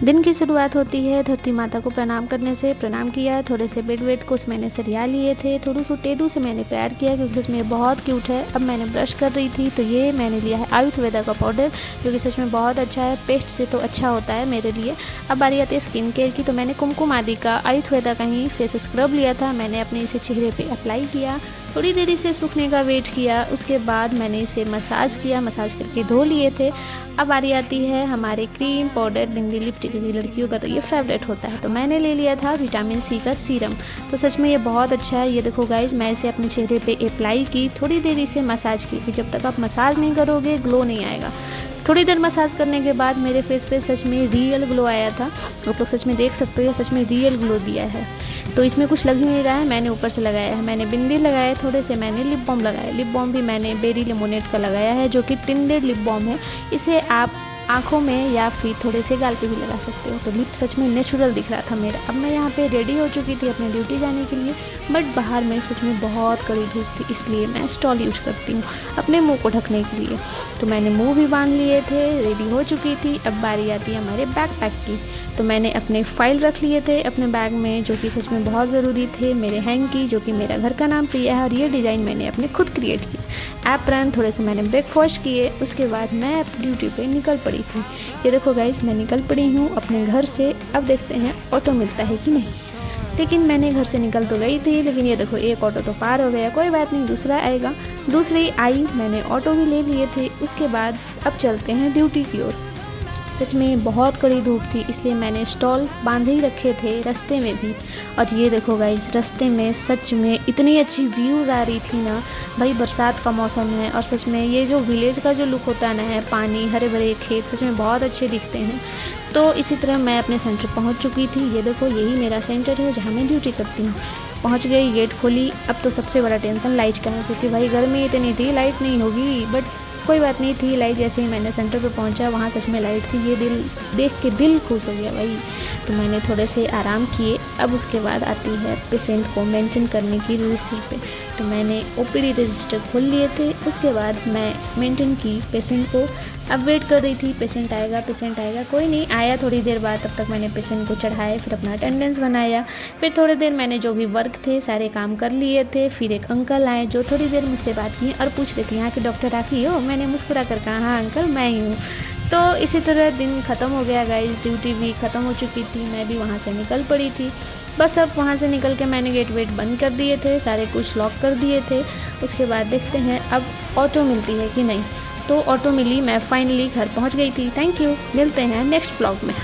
दिन की शुरुआत होती है धरती माता को प्रणाम करने से। प्रणाम किया, थोड़े से बेड वेट को मैंने सरिया लिए थे, थोड़ी सी टेडू से मैंने प्यार किया क्योंकि सच में बहुत क्यूट है। अब मैंने ब्रश कर रही थी तो ये मैंने लिया है आयुर्वेदा का पाउडर जो कि सच में बहुत अच्छा है, पेस्ट से तो अच्छा होता है मेरे लिए। अब बारी आती है स्किन केयर की, तो मैंने कुमकुम आदि का आयुर्वेदा का ही फेस स्क्रब लिया था। मैंने अपने इसे चेहरे पर अप्लाई किया, थोड़ी देरी से सूखने का वेट किया, उसके बाद मैंने इसे मसाज किया, मसाज करके धो लिए थे। अब बारी आती है हमारे क्रीम, पाउडर, बिंदी, लिपस्टिक की लड़कियों का तो ये फेवरेट होता है, तो मैंने ले लिया था विटामिन सी का सीरम। तो सच में ये बहुत अच्छा है। ये देखो गाइज, मैं इसे अपने चेहरे पे अप्लाई की, थोड़ी देरी से मसाज की कि जब तक आप मसाज नहीं करोगे ग्लो नहीं आएगा। थोड़ी देर मसाज करने के बाद मेरे फेस पे सच में रियल ग्लो आया था। आप लोग सच में देख सकते हो, सच में रियल ग्लो दिया है। तो इसमें कुछ लग ही नहीं रहा है, मैंने ऊपर से लगाया है, मैंने बिंदी लगाए, थोड़े से मैंने लिप बाम लगाया। लिप बाम भी मैंने बेरी लेमोनेड का लगाया है जो कि टिंडेड लिप बाम है। इसे आप आँखों में या फिर थोड़े से गाल पे भी लगा सकते हो। तो लिप सच में नेचुरल दिख रहा था मेरा। अब मैं यहाँ पे रेडी हो चुकी थी अपने ड्यूटी जाने के लिए, बट बाहर में सच में बहुत कड़ी धूप थी, इसलिए मैं स्टॉल यूज करती हूँ अपने मुंह को ढकने के लिए। तो मैंने मुंह भी बांध लिए थे, रेडी हो चुकी थी। अब बारी आती है हमारे बैकपैक की, तो मैंने अपने फाइल रख लिए थे अपने बैग में जो कि सच में बहुत ज़रूरी थे। मेरे हैंग की, जो कि मेरा घर का नाम प्रिया है, और ये डिज़ाइन मैंने अपने खुद क्रिएट की। एप्रन, थोड़े से मैंने ब्रेकफास्ट किए, उसके बाद मैं अपनी ड्यूटी पे निकल पड़ी थी। ये देखो गाइस, मैं निकल पड़ी हूँ अपने घर से। अब देखते हैं ऑटो मिलता है कि नहीं। लेकिन मैंने घर से निकल तो गई थी, लेकिन ये देखो एक ऑटो तो पार हो गया, कोई बात नहीं, दूसरा आएगा। दूसरी आई, मैंने ऑटो भी ले लिए थे। उसके बाद अब चलते हैं ड्यूटी की ओर। सच में बहुत कड़ी धूप थी, इसलिए मैंने स्टॉल बांधे ही रखे थे रास्ते में भी। और ये देखो गाइस, रास्ते में सच में इतनी अच्छी व्यूज़ आ रही थी ना भाई। बरसात का मौसम है और सच में ये जो विलेज का जो लुक होता है ना, है पानी, हरे भरे खेत, सच में बहुत अच्छे दिखते हैं। तो इसी तरह मैं अपने सेंटर पहुंच चुकी थी। ये देखो, यही मेरा सेंटर है जहाँ मैं ड्यूटी करती हूँ। पहुँच गई, गेट खोली। अब तो सबसे बड़ा टेंशन लाइट का है क्योंकि भाई गर्मी इतनी थी, लाइट नहीं होगी, बट कोई बात नहीं थी लाइट। जैसे ही मैंने सेंटर पर पहुंचा, वहाँ सच में लाइट थी। ये दिल देख के दिल खुश हो गया भाई। तो मैंने थोड़े से आराम किए। अब उसके बाद आती है पेशेंट को मेंटेन करने की रजिस्टर पे। तो मैंने ओपीडी रजिस्टर खोल लिए थे। उसके बाद मैं मेंटेन की पेशेंट को। अब वेट कर रही थी, पेशेंट आएगा, पेशेंट आएगा, कोई नहीं आया। थोड़ी देर बाद तब तक मैंने पेशेंट को चढ़ाया, फिर अपना अटेंडेंस बनाया। फिर थोड़ी देर मैंने जो भी वर्क थे सारे काम कर लिए थे। फिर एक अंकल आए जो थोड़ी देर मुझसे बात की और पूछ रहे थे, यहाँ के डॉक्टर आप ही हो? मैंने मुस्कुरा कर कहा, हाँ अंकल मैं ही हूँ। तो इसी तरह दिन ख़त्म हो गया गाइस, ड्यूटी भी ख़त्म हो चुकी थी, मैं भी वहाँ से निकल पड़ी थी। बस अब वहाँ से निकल के मैंने गेट वेट बंद कर दिए थे, सारे कुछ लॉक कर दिए थे। उसके बाद देखते हैं अब ऑटो मिलती है कि नहीं। तो ऑटो मिली, मैं फाइनली घर पहुँच गई थी। थैंक यू, मिलते हैं नेक्स्ट ब्लॉग में।